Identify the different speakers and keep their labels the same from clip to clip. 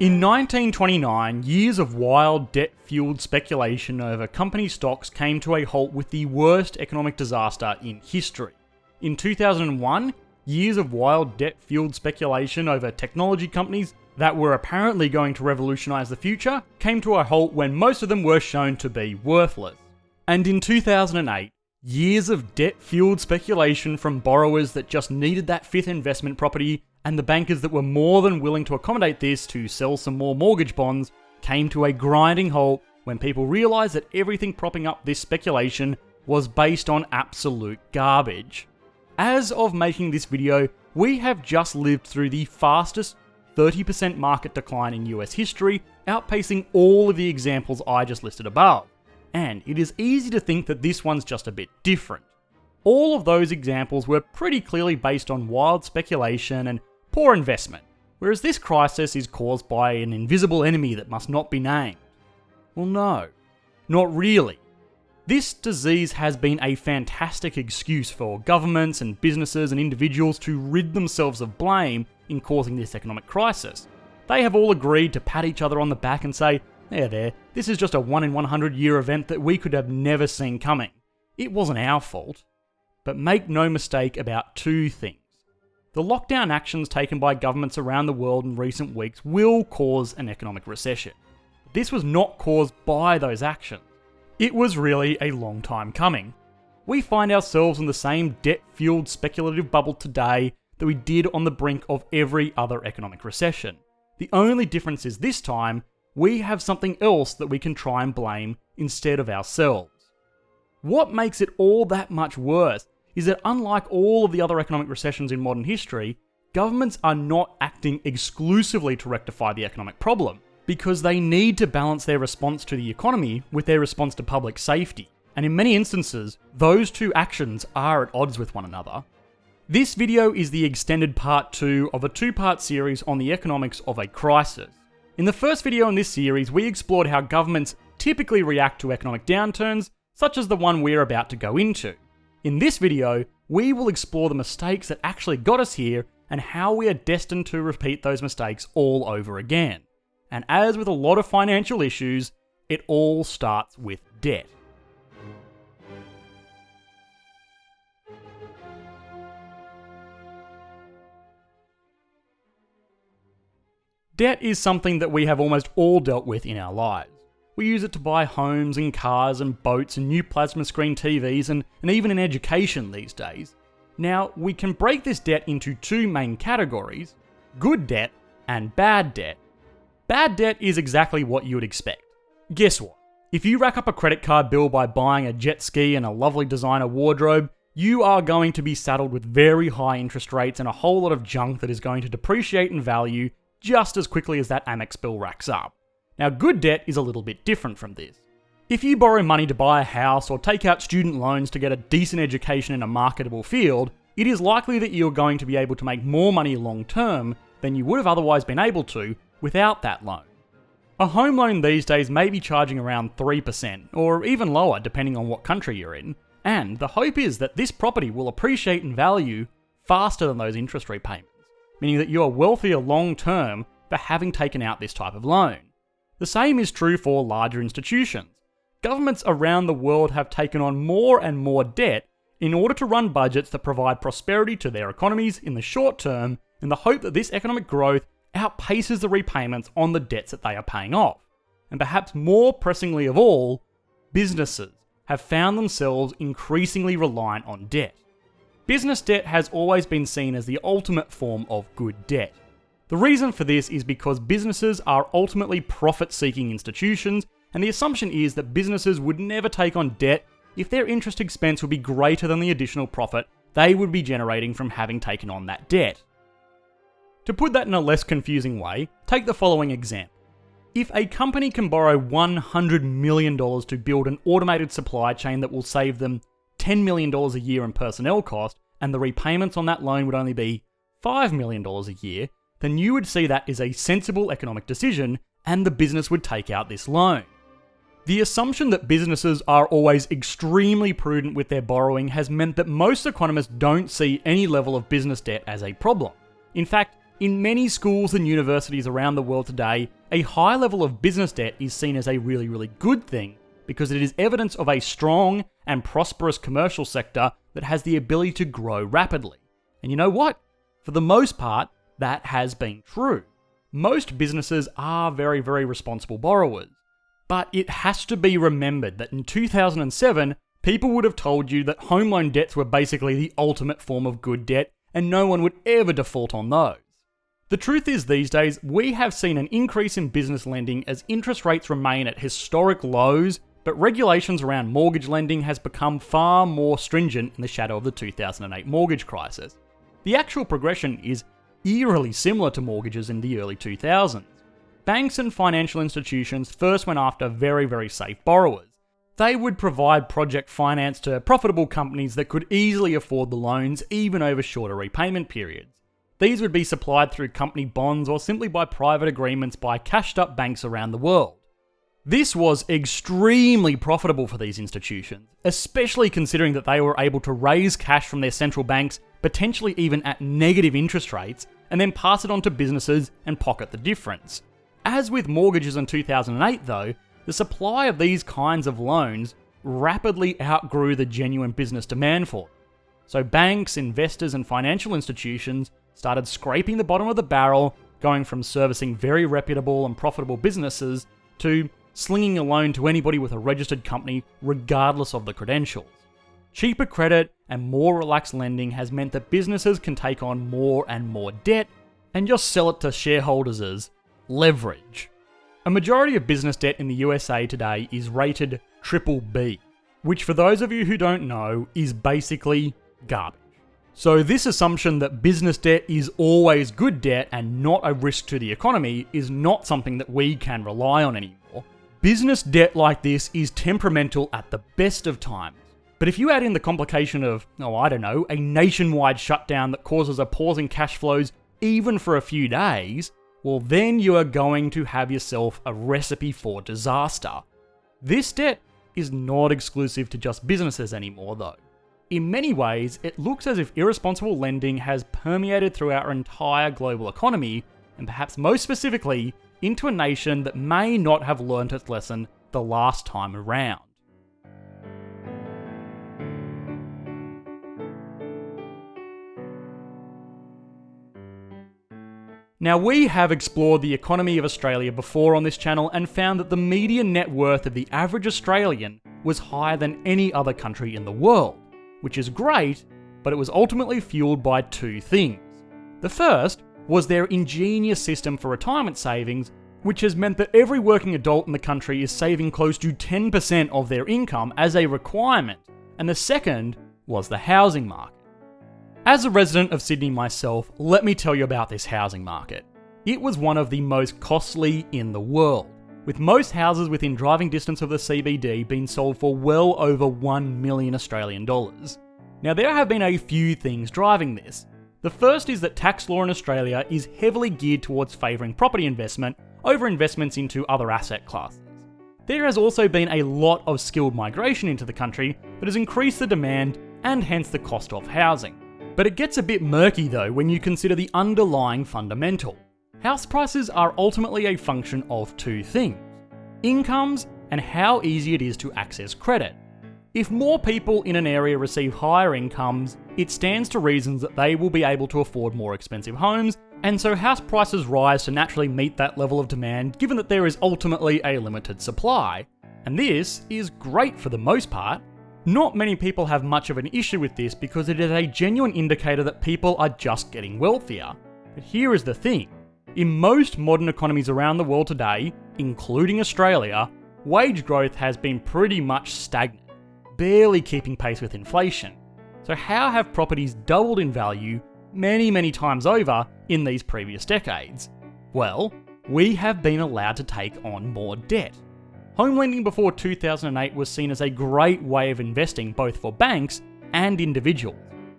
Speaker 1: In 1929, years of wild debt-fueled speculation over company stocks came to a halt with the worst economic disaster in history. In 2001, years of wild debt-fueled speculation over technology companies that were apparently going to revolutionize the future came to a halt when most of them were shown to be worthless. And in 2008, years of debt-fueled speculation from borrowers that just needed that fifth investment property and the bankers that were more than willing to accommodate this to sell some more mortgage bonds came to a grinding halt when people realised that everything propping up this speculation was based on absolute garbage. As of making this video, we have just lived through the fastest 30% market decline in US history, outpacing all of the examples I just listed above. And it is easy to think that this one's just a bit different. All of those examples were pretty clearly based on wild speculation and poor investment, whereas this crisis is caused by an invisible enemy that must not be named. Well, no, not really. This disease has been a fantastic excuse for governments and businesses and individuals to rid themselves of blame in causing this economic crisis. They have all agreed to pat each other on the back and say, there, this is just a 1 in 100 year event that we could have never seen coming. It wasn't our fault. But make no mistake about two things. The lockdown actions taken by governments around the world in recent weeks will cause an economic recession. This was not caused by those actions. It was really a long time coming. We find ourselves in the same debt-fueled speculative bubble today that we did on the brink of every other economic recession. The only difference is this time, we have something else that we can try and blame instead of ourselves. What makes it all that much worse is that unlike all of the other economic recessions in modern history, governments are not acting exclusively to rectify the economic problem, because they need to balance their response to the economy with their response to public safety. And in many instances, those two actions are at odds with one another. This video is the extended part 2 of a 2-part series on the economics of a crisis. In the first video in this series, we explored how governments typically react to economic downturns, such as the one we're about to go into. In this video, we will explore the mistakes that actually got us here and how we are destined to repeat those mistakes all over again. And as with a lot of financial issues, it all starts with debt. Debt is something that we have almost all dealt with in our lives. We use it to buy homes and cars and boats and new plasma screen TVs and even in education these days. Now, we can break this debt into two main categories: good debt and bad debt. Bad debt is exactly what you would expect. Guess what? If you rack up a credit card bill by buying a jet ski and a lovely designer wardrobe, you are going to be saddled with very high interest rates and a whole lot of junk that is going to depreciate in value just as quickly as that Amex bill racks up. Now, good debt is a little bit different from this. If you borrow money to buy a house or take out student loans to get a decent education in a marketable field, it is likely that you're going to be able to make more money long term than you would have otherwise been able to without that loan. A home loan these days may be charging around 3%, or even lower depending on what country you're in, and the hope is that this property will appreciate in value faster than those interest repayments, meaning that you are wealthier long term for having taken out this type of loan. The same is true for larger institutions. Governments around the world have taken on more and more debt in order to run budgets that provide prosperity to their economies in the short term, in the hope that this economic growth outpaces the repayments on the debts that they are paying off. And perhaps more pressingly of all, businesses have found themselves increasingly reliant on debt. Business debt has always been seen as the ultimate form of good debt. The reason for this is because businesses are ultimately profit-seeking institutions, and the assumption is that businesses would never take on debt if their interest expense would be greater than the additional profit they would be generating from having taken on that debt. To put that in a less confusing way, take the following example. If a company can borrow $100 million to build an automated supply chain that will save them $10 million a year in personnel cost, and the repayments on that loan would only be $5 million a year, then you would see that as a sensible economic decision and the business would take out this loan. The assumption that businesses are always extremely prudent with their borrowing has meant that most economists don't see any level of business debt as a problem. In fact, In many schools and universities around the world today, a high level of business debt is seen as a really, really good thing because it is evidence of a strong and prosperous commercial sector that has the ability to grow rapidly. And you know what? For the most part, that has been true. Most businesses are very, very responsible borrowers. But it has to be remembered that in 2007, people would have told you that home loan debts were basically the ultimate form of good debt, and no one would ever default on those. The truth is these days, we have seen an increase in business lending as interest rates remain at historic lows, but regulations around mortgage lending has become far more stringent in the shadow of the 2008 mortgage crisis. The actual progression is eerily similar to mortgages in the early 2000s. Banks and financial institutions first went after very, very safe borrowers. They would provide project finance to profitable companies that could easily afford the loans, even over shorter repayment periods. These would be supplied through company bonds or simply by private agreements by cashed-up banks around the world. This was extremely profitable for these institutions, especially considering that they were able to raise cash from their central banks, potentially even at negative interest rates, and then pass it on to businesses and pocket the difference. As with mortgages in 2008 though, the supply of these kinds of loans rapidly outgrew the genuine business demand for them. So banks, investors, and financial institutions started scraping the bottom of the barrel, going from servicing very reputable and profitable businesses to slinging a loan to anybody with a registered company regardless of the credentials. Cheaper credit and more relaxed lending has meant that businesses can take on more and more debt and just sell it to shareholders as leverage. A majority of business debt in the USA today is rated BBB, which for those of you who don't know is basically garbage. So this assumption that business debt is always good debt and not a risk to the economy is not something that we can rely on anymore. Business debt like this is temperamental at the best of times. But if you add in the complication of, a nationwide shutdown that causes a pause in cash flows even for a few days, well then you are going to have yourself a recipe for disaster. This debt is not exclusive to just businesses anymore though. In many ways, it looks as if irresponsible lending has permeated through our entire global economy, and perhaps most specifically, into a nation that may not have learnt its lesson the last time around. Now, we have explored the economy of Australia before on this channel and found that the median net worth of the average Australian was higher than any other country in the world, which is great, but it was ultimately fueled by two things. The first was their ingenious system for retirement savings, which has meant that every working adult in the country is saving close to 10% of their income as a requirement, and the second was the housing market. As a resident of Sydney myself, let me tell you about this housing market. It was one of the most costly in the world, with most houses within driving distance of the CBD being sold for well over 1 million Australian dollars. Now, there have been a few things driving this. The first is that tax law in Australia is heavily geared towards favouring property investment over investments into other asset classes. There has also been a lot of skilled migration into the country that has increased the demand and hence the cost of housing. But it gets a bit murky though when you consider the underlying fundamental. House prices are ultimately a function of two things: incomes and how easy it is to access credit. If more people in an area receive higher incomes, it stands to reason that they will be able to afford more expensive homes, and so house prices rise to naturally meet that level of demand given that there is ultimately a limited supply. And this is great for the most part. Not many people have much of an issue with this because it is a genuine indicator that people are just getting wealthier. But here is the thing. In most modern economies around the world today, including Australia, wage growth has been pretty much stagnant, barely keeping pace with inflation. So how have properties doubled in value many times over in these previous decades? Well, we have been allowed to take on more debt. Home lending before 2008 was seen as a great way of investing both for banks and individuals.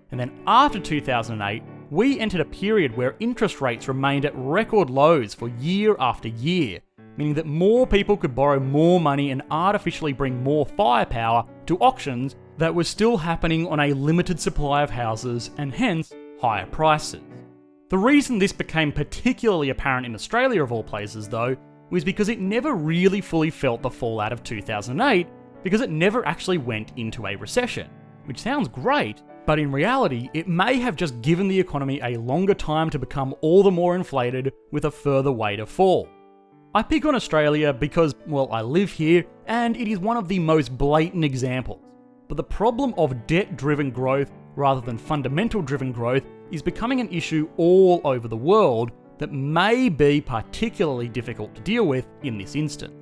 Speaker 1: And then after 2008, we entered a period where interest rates remained at record lows for year after year, meaning that more people could borrow more money and artificially bring more firepower to auctions that were still happening on a limited supply of houses and hence higher prices. The reason this became particularly apparent in Australia of all places though, was because it never really fully felt the fallout of 2008 because it never actually went into a recession. Which sounds great, but in reality it may have just given the economy a longer time to become all the more inflated with a further way to fall. I pick on Australia because, well, I live here and it is one of the most blatant examples. But the problem of debt-driven growth rather than fundamental-driven growth is becoming an issue all over the world that may be particularly difficult to deal with in this instance.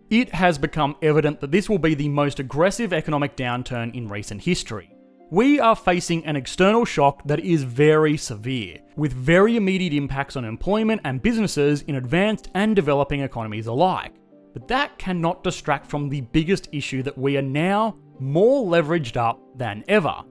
Speaker 1: It has become evident that this will be the most aggressive economic downturn in recent history. We are facing an external shock that is very severe, with very immediate impacts on employment and businesses in advanced and developing economies alike. But that cannot distract from the biggest issue that we are now more leveraged up than ever.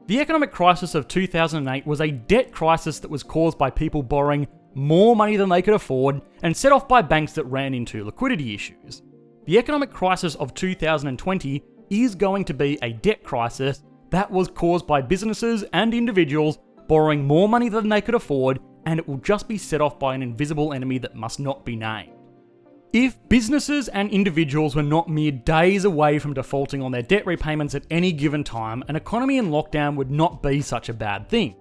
Speaker 1: The economic crisis of 2008 was a debt crisis that was caused by people borrowing more money than they could afford and set off by banks that ran into liquidity issues. The economic crisis of 2020 is going to be a debt crisis that was caused by businesses and individuals borrowing more money than they could afford, and it will just be set off by an invisible enemy that must not be named. If businesses and individuals were not mere days away from defaulting on their debt repayments at any given time, an economy in lockdown would not be such a bad thing.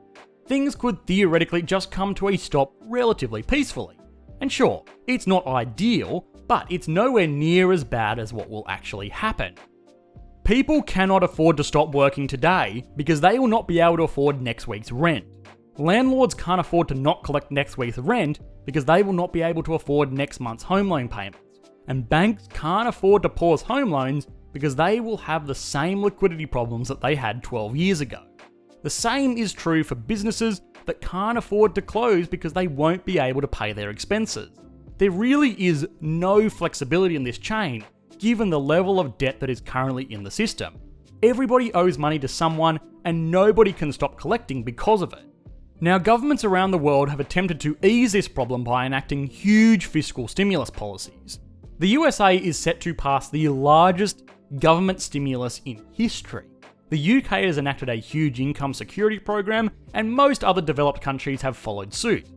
Speaker 1: Things could theoretically just come to a stop relatively peacefully. And sure, it's not ideal, but it's nowhere near as bad as what will actually happen. People cannot afford to stop working today because they will not be able to afford next week's rent. Landlords can't afford to not collect next week's rent because they will not be able to afford next month's home loan payments. And banks can't afford to pause home loans because they will have the same liquidity problems that they had 12 years ago. The same is true for businesses that can't afford to close because they won't be able to pay their expenses. There really is no flexibility in this chain, given the level of debt that is currently in the system. Everybody owes money to someone, and nobody can stop collecting because of it. Now, governments around the world have attempted to ease this problem by enacting huge fiscal stimulus policies. The USA is set to pass the largest government stimulus in history. The UK has enacted a huge income security program, and most other developed countries have followed suit.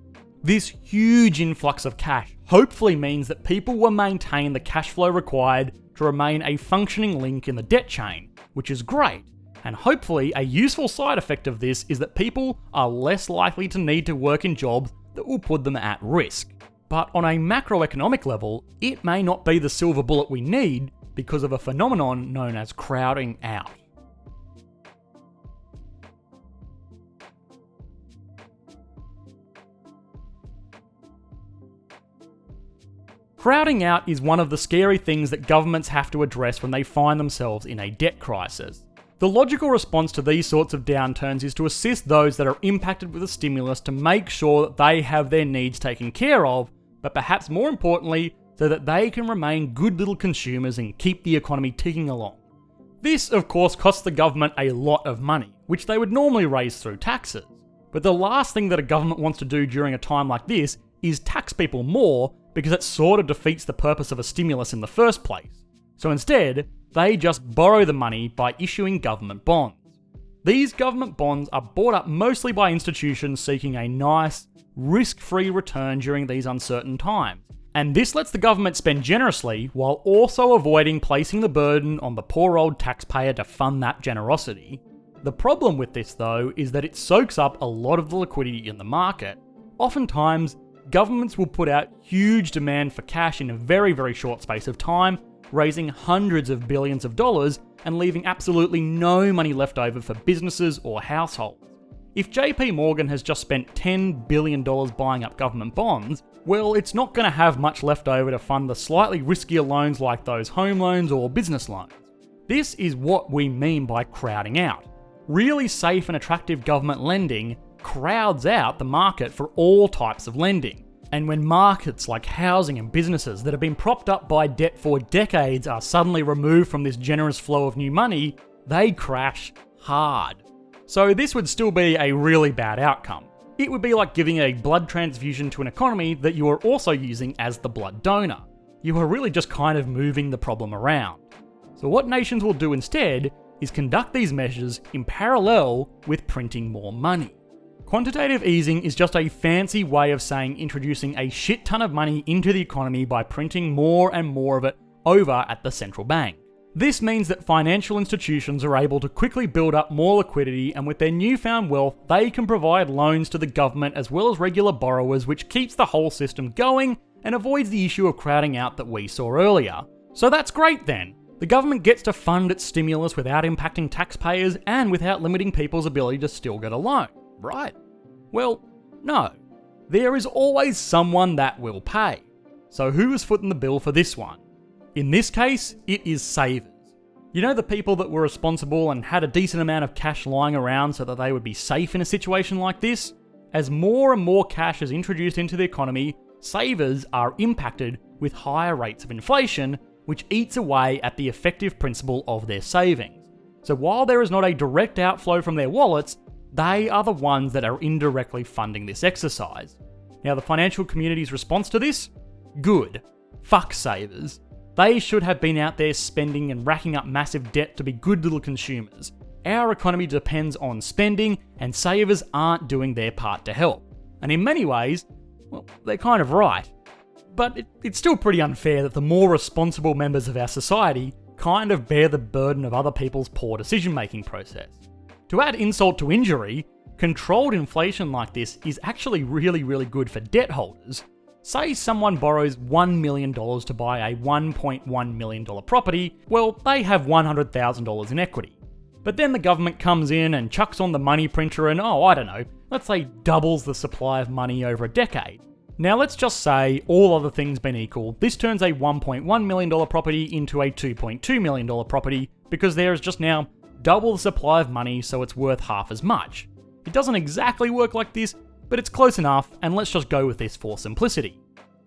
Speaker 1: This huge influx of cash hopefully means that people will maintain the cash flow required to remain a functioning link in the debt chain, which is great. And hopefully a useful side effect of this is that people are less likely to need to work in jobs that will put them at risk. But on a macroeconomic level, it may not be the silver bullet we need because of a phenomenon known as crowding out. Crowding out is one of the scary things that governments have to address when they find themselves in a debt crisis. The logical response to these sorts of downturns is to assist those that are impacted with a stimulus to make sure that they have their needs taken care of, but perhaps more importantly, so that they can remain good little consumers and keep the economy ticking along. This, of course, costs the government a lot of money, which they would normally raise through taxes. But the last thing that a government wants to do during a time like this is tax people more, because it sort of defeats the purpose of a stimulus in the first place. So instead, they just borrow the money by issuing government bonds. These government bonds are bought up mostly by institutions seeking a nice, risk-free return during these uncertain times. And this lets the government spend generously while also avoiding placing the burden on the poor old taxpayer to fund that generosity. The problem with this though is that it soaks up a lot of the liquidity in the market. Oftentimes, governments will put out huge demand for cash in a very, very short space of time, raising hundreds of billions of dollars and leaving absolutely no money left over for businesses or households. If JP Morgan has just spent $10 billion buying up government bonds, well, it's not going to have much left over to fund the slightly riskier loans like those home loans or business loans. This is what we mean by crowding out. Really safe and attractive government lending crowds out the market for all types of lending. And when markets like housing and businesses that have been propped up by debt for decades are suddenly removed from this generous flow of new money, they crash hard. So this would still be a really bad outcome. It would be like giving a blood transfusion to an economy that you are also using as the blood donor. You are really just kind of moving the problem around. So what nations will do instead is conduct these measures in parallel with printing more money. Quantitative easing is just a fancy way of saying introducing a shit ton of money into the economy by printing more and more of it over at the central bank. This means that financial institutions are able to quickly build up more liquidity, and with their newfound wealth, they can provide loans to the government as well as regular borrowers, which keeps the whole system going and avoids the issue of crowding out that we saw earlier. So that's great then. The government gets to fund its stimulus without impacting taxpayers and without limiting people's ability to still get a loan, right? Well, no. There is always someone that will pay. So who is footing the bill for this one? In this case, it is savers. You know, the people that were responsible and had a decent amount of cash lying around so that they would be safe in a situation like this? As more and more cash is introduced into the economy, savers are impacted with higher rates of inflation, which eats away at the effective principle of their savings. So while there is not a direct outflow from their wallets, they are the ones that are indirectly funding this exercise. Now, the financial community's response to this? Good. Fuck savers. They should have been out there spending and racking up massive debt to be good little consumers. Our economy depends on spending, and savers aren't doing their part to help. And in many ways, well, they're kind of right. But it's still pretty unfair that the more responsible members of our society kind of bear the burden of other people's poor decision-making process. To add insult to injury, controlled inflation like this is actually really good for debt holders. Say someone borrows $1 million to buy a $1.1 million property, well, they have $100,000 in equity. But then the government comes in and chucks on the money printer and, let's say doubles the supply of money over a decade. Now let's just say, all other things being equal, this turns a $1.1 million property into a $2.2 million property because there is just now double the supply of money, so it's worth half as much. It doesn't exactly work like this, but it's close enough, and let's just go with this for simplicity.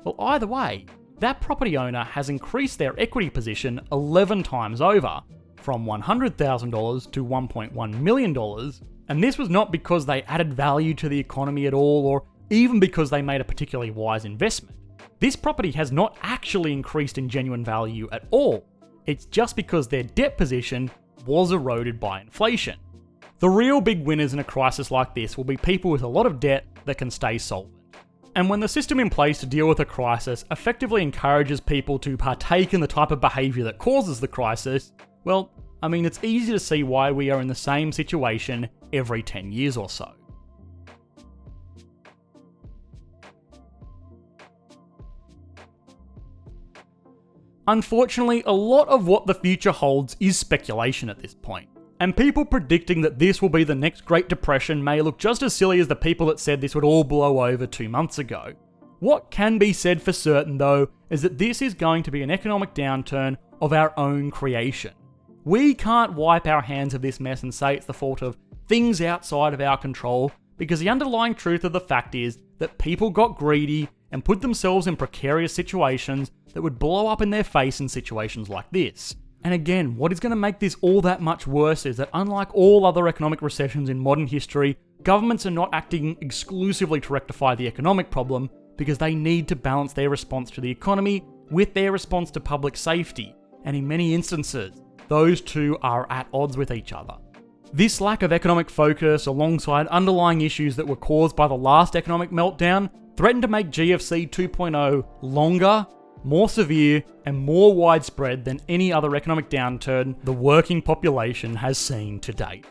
Speaker 1: Well, either way, that property owner has increased their equity position 11 times over, from $100,000 to $1.1 million, and this was not because they added value to the economy at all, or even because they made a particularly wise investment. This property has not actually increased in genuine value at all. It's just because their debt position was eroded by inflation. The real big winners in a crisis like this will be people with a lot of debt that can stay solvent. And when the system in place to deal with a crisis effectively encourages people to partake in the type of behaviour that causes the crisis, well, it's easy to see why we are in the same situation every 10 years or so. Unfortunately, a lot of what the future holds is speculation at this point. And people predicting that this will be the next Great Depression may look just as silly as the people that said this would all blow over 2 months ago. What can be said for certain, though, is that this is going to be an economic downturn of our own creation. We can't wipe our hands of this mess and say it's the fault of things outside of our control, because the underlying truth of the fact is that people got greedy and put themselves in precarious situations that would blow up in their face in situations like this. And again, what is going to make this all that much worse is that unlike all other economic recessions in modern history, governments are not acting exclusively to rectify the economic problem because they need to balance their response to the economy with their response to public safety. And in many instances, those two are at odds with each other. This lack of economic focus, alongside underlying issues that were caused by the last economic meltdown, threatened to make GFC 2.0 longer, more severe, and more widespread than any other economic downturn the working population has seen to date.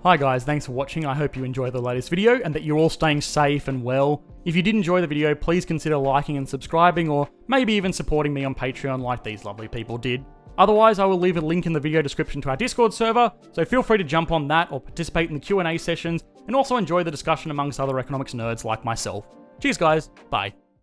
Speaker 1: Hi guys, thanks for watching. I hope you enjoyed the latest video and that you're all staying safe and well. If you did enjoy the video, please consider liking and subscribing, or maybe even supporting me on Patreon like these lovely people did. Otherwise, I will leave a link in the video description to our Discord server, so feel free to jump on that or participate in the Q&A sessions, and also enjoy the discussion amongst other economics nerds like myself. Cheers guys, bye.